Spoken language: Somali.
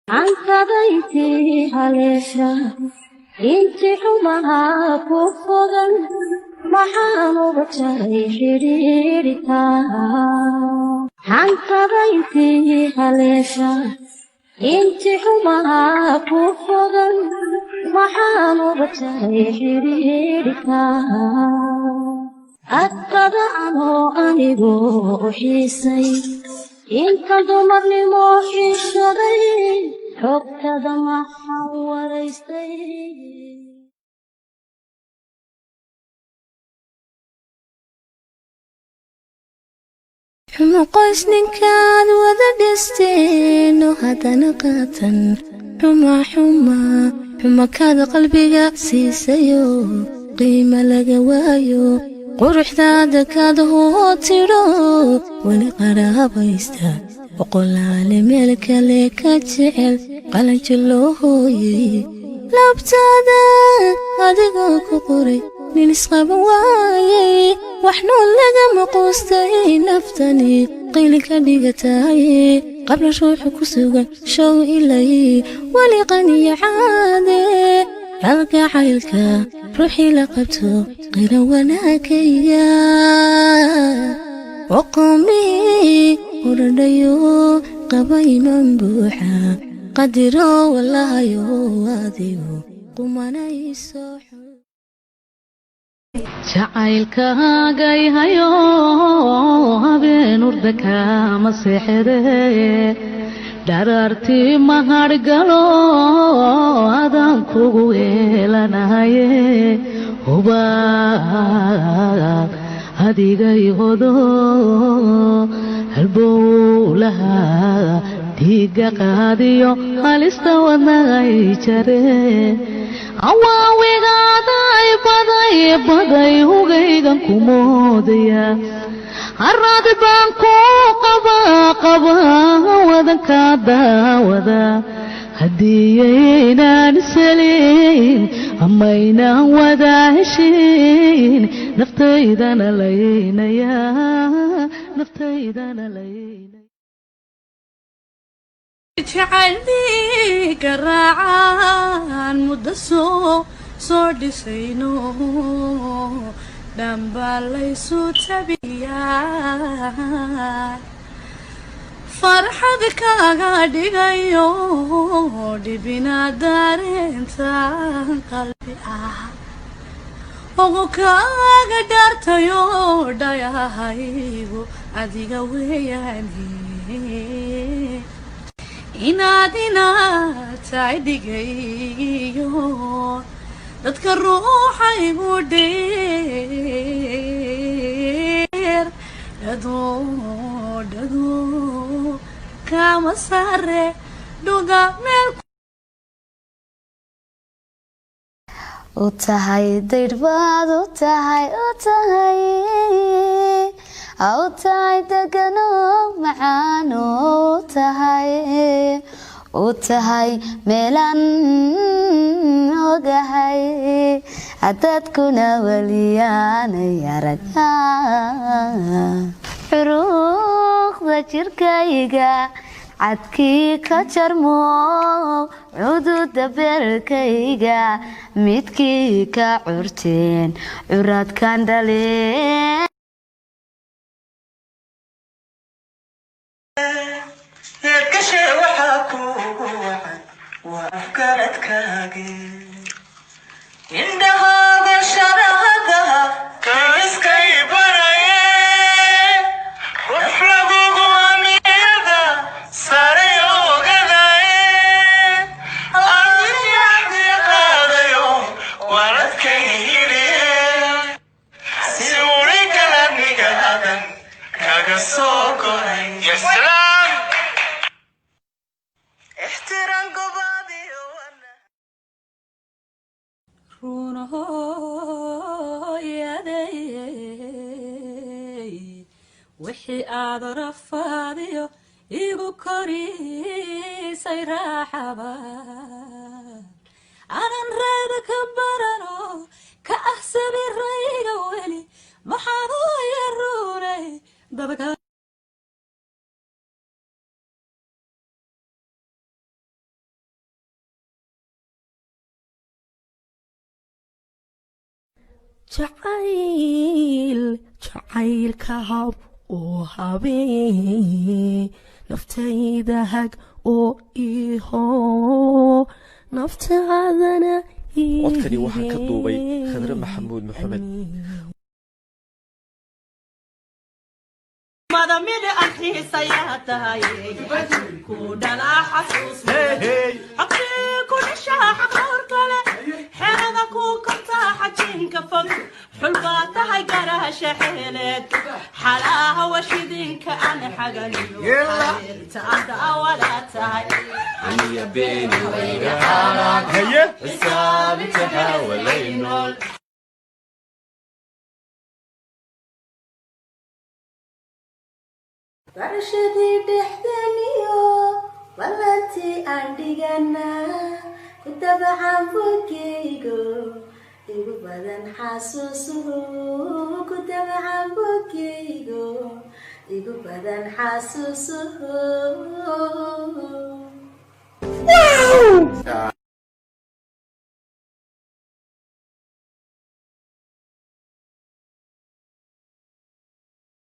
عنك بيتي عليشا انت حمها كفغا محانو بشري حريرتا عنك بيتي عليشا انت حمها كفغا محانو بشري حريرتا أتبعنو أنيقو حيسي إنك دمرني موحي الشري حبك دمع حوريستي حما قاسني كان وذا دستين وهذا نقاتا حما كاد قلبي سيسيو قيمة لقوايو قرح ذادك هو تيرو ولقرابيستا وقل عالمي لك ليك تجعل قلن جلوهوي لابتادا هادقو كقري ننسخب وايي وحنون لقى مقوستي نفتني قيلك ديقتاي قبل روح كسوغا شو إلي ولقني عادي ألقى عيلك روحي لقبته غير وناكيا وقومي ورديو قبي منبوحا قدروا والله يواديو قمنا يسوحو jacaylkaaga hayo habeen urdaka ma seexde dharartii ma hargalo adan kugu weelanaye huba adigay hodo halbowlaha dhiiga qaadiyo halista wadnagay jare awaawigaday baday hugaygan kumoodaya harad baan ku qaba wadanka daawada hadiyaynaan saliin amaynaan wada heshiin naftaydana laynaya جعلني قراعان مدسو صور دسينو دنبالي سوتبيا فرحة كاغادي غيو دي بنا دارين تان قلبي ogo kaaga dartayo dhayahaygu adiga weeyani inaadina taaydigayo dadka ruuxaygu dheer dhado kama sare dhuga meel utahay dayrbaad utahay degano macaan utahay meelan ogahay hadadkuna waliyaanay araga xuruuqda jirkayga cadkii ka jarmo cududa beerkayga midkii ka curteen curaadkan dhaleen يكشف وحكوعا وأفكارك عندها بشر هذا كيسكي براي وفلقوا غاميدا ساري وغداي أرضي يحدي هذا يوم ورد كيري سيوري كلامي قهدا كاقا سوكو يا سلام احترام قبادي وانا رونه يدي وحي رفاضيو igu korisay raaxaba anan reeda ka barano ka ahsabi rayga weli maxaan u yarunay dadka jacaylka hab oo habeen naftayda hag oo iho naftaadana codkani waxaa ka duubay khadre maxamuud maxamed مدامي أخي سياتها كودنا حسوس حقي كل شاح قرطلة حين كون حجين كفر حلباتها قرا شحيلك حلاها وشدين كأن حقني تعدى ولا تاي هيا بيني وبين حالك هيا حسابي تحاول ينول barashadii dhexdaniyo ballantii aan dhigana ku dabacaan bogeygo igu badan xasuusuhu ku dabacaan bogeygo igu badan xasuusuhu